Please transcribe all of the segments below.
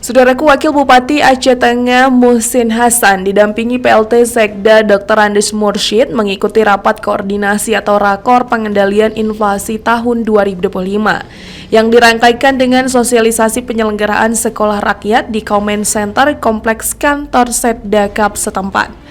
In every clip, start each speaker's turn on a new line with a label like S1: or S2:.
S1: Saudaraku, Wakil Bupati Aceh Tengah Muchsin Hasan didampingi Plt Sekda Drs Mursyid mengikuti Rapat Koordinasi atau Rakor Pengendalian Inflasi Tahun 2025 yang dirangkaikan dengan Sosialisasi Penyelenggaraan Sekolah Rakyat di Comment Center Kompleks Kantor Setdakab setempat.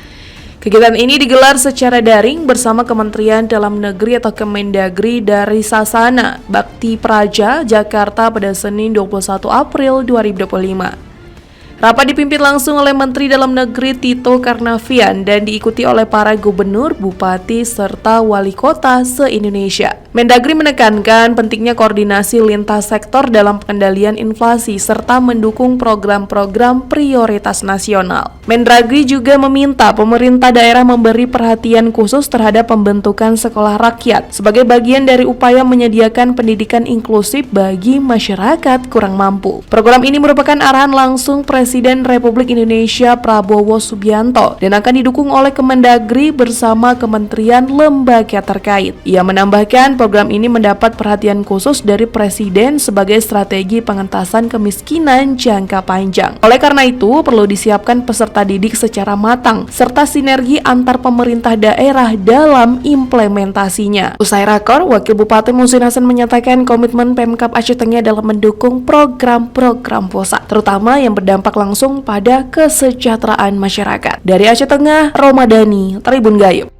S1: Kegiatan ini digelar secara daring bersama Kementerian Dalam Negeri atau Kemendagri dari Sasana Bhakti Praja, Jakarta pada Senin 21 April 2025. Rapat dipimpin langsung oleh Menteri Dalam Negeri Tito Karnavian dan diikuti oleh para gubernur, bupati, serta wali kota se-Indonesia. Mendagri menekankan pentingnya koordinasi lintas sektor dalam pengendalian inflasi serta mendukung program-program prioritas nasional. Mendagri juga meminta pemerintah daerah memberi perhatian khusus terhadap pembentukan sekolah rakyat sebagai bagian dari upaya menyediakan pendidikan inklusif bagi masyarakat kurang mampu. Program ini merupakan arahan langsung Presiden Republik Indonesia Prabowo Subianto dan akan didukung oleh Kemendagri bersama kementerian lembaga terkait. Ia menambahkan program ini mendapat perhatian khusus dari Presiden sebagai strategi pengentasan kemiskinan jangka panjang. Oleh karena itu, perlu disiapkan peserta didik secara matang serta sinergi antar pemerintah daerah dalam implementasinya. Usai rakor, Wakil Bupati Muchsin Hasan menyatakan komitmen Pemkab Aceh Tengah dalam mendukung program-program pusat, terutama yang berdampak langsung pada kesejahteraan masyarakat. Dari Aceh Tengah, Romadani, Tribun Gayub.